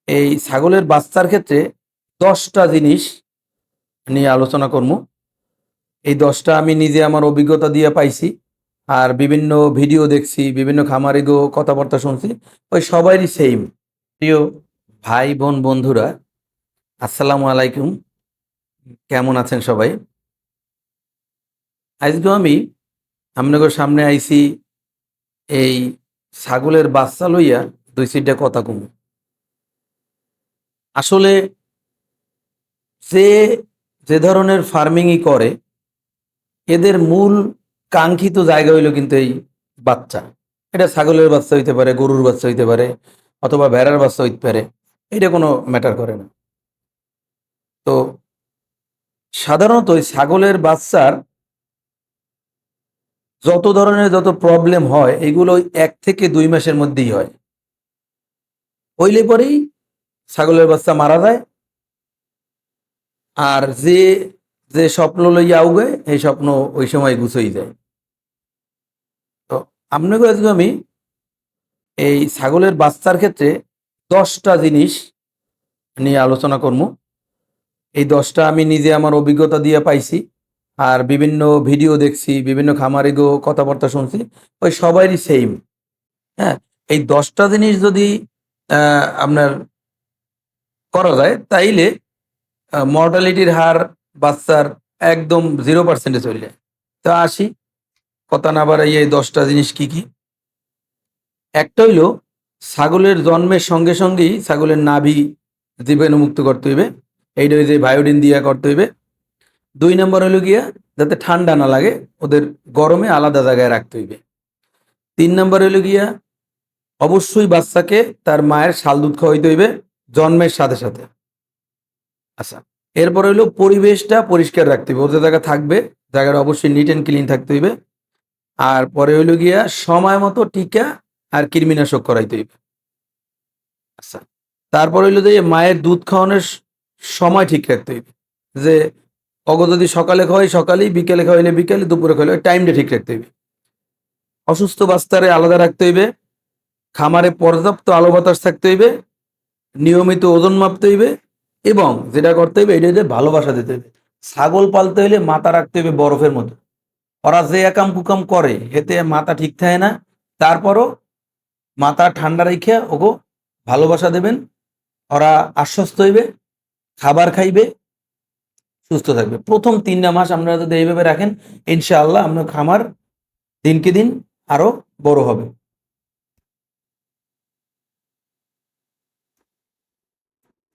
এই ছাগলের বাচ্চার ক্ষেত্রে ১০টা জিনিস নিয়ে আলোচনা করব। এই ১০টা আমি নিজে আমার অভিজ্ঞতা দিয়ে পাইছি, আর বিভিন্ন ভিডিও দেখছি, বিভিন্ন খামারিগো কথাবার্তা শুনছি, ওই সবারই সেম। প্রিয় ভাই বোন বন্ধুরা, আসসালামু আলাইকুম। কেমন আছেন সবাই? আজকে আমি আপনাদের সামনে আইছি এই ছাগলের বাচ্চা লইয়া ২-৩টা কথা কম। আসলে যে যে ধরনের ফার্মিংই করে, এদের মূল কাঙ্ক্ষিত জায়গা হইল কিন্তু এই বাচ্চা। এটা ছাগলের বাচ্চা হইতে পারে, গরুর বাচ্চা হইতে পারে, অথবা ভেড়ার বাচ্চা হইতে পারে। এটা কোনো ম্যাটার করে না। তো সাধারণত এই ছাগলের বাচ্চার যত প্রবলেম হয়, এগুলো ১ থেকে ২ মাসের মধ্যেই হয়। হইলে পরেই ছাগলের বাচ্চা মারা যায়। আর যে যে স্বপ্ন লইয়া আউগে, এই স্বপ্ন ওই সময় গুছাই যায়। তো আপনাকে আজকে আমি এই ছাগলের বাচ্চার ক্ষেত্রে ১০টা জিনিস নিয়ে আলোচনা করব। এই ১০টা আমি নিজে আমার অভিজ্ঞতা দিয়ে পাইছি, আর বিভিন্ন ভিডিও দেখছি, বিভিন্ন খামারিগো কথাবার্তা শুনছি, ওই সবারই সেম। হ্যাঁ, এই ১০টা জিনিস যদি আপনার করা যায়, তাইলে মর্টালিটির হার বাচ্চার একদম 0% চলে যায়। তো আসি, কথা না বাড়াইয়া এই ১০টা জিনিস কি কি। একটা হইল, ছাগলের জন্মের সঙ্গে সঙ্গেই ছাগলের নাভি জীবাণুমুক্ত করতে হইবে। এইটা ওই যে বায়োডিন দিয়া করতে হইবে। ২ নম্বর হইল গিয়া, যাতে ঠান্ডা না লাগে, ওদের গরমে আলাদা জায়গায় রাখতে হইবে। ৩ নম্বর হইল গিয়া, অবশ্যই বাচ্চাকে তার মায়ের শাল দুধ খাওয়াইতে হইবে জন্মের সাথে সাথে। আচ্ছা, এরপর হইল পরিবেশটা পরিষ্কার রাখতে হইবে। ও যে জায়গা থাকবে, জায়গাটা অবশ্যই নিট অ্যান্ড ক্লিন থাকতে হইবে। আর পরে হইল গিয়া, সময় মতো টিকা আর কৃমিনাশক করাইতে হইবে। আচ্ছা, তারপর হইল যে মায়ের দুধ খাওয়ানোর সময় ঠিক রাখতে হইবে। যে যদি সকালে খাওয়াই সকালেই, বিকেলে খাওয়াইলে বিকেলে, দুপুরে খাওয়াইলে টাইমটা ঠিক রাখতে হইবে। অসুস্থ বাচ্চারে আলাদা রাখতে হইবে। খামারে পর্যাপ্ত আলো বাতাস থাকতে হইবে। নিয়মিত ওজন মাপতে হইবে। এবং যেটা করতে হইবে, এটা ভালোবাসা দিতে হইবে। ছাগল পালতে হইলে মাথা রাখতে হইবে বরফের মতো। ওরা যে একাম কুকাম করে, এতে মাথা ঠিক থাকে না। তারপরও মাথা ঠান্ডা রেখে ওগো ভালোবাসা দেবেন। ওরা আশ্বস্ত হইবে, খাবার খাইবে, সুস্থ থাকবে। প্রথম ৩টা মাস আপনারা যদি এইভাবে রাখেন, ইনশাআল্লাহ আপনার খামার দিনকে দিন আরো বড় হবে।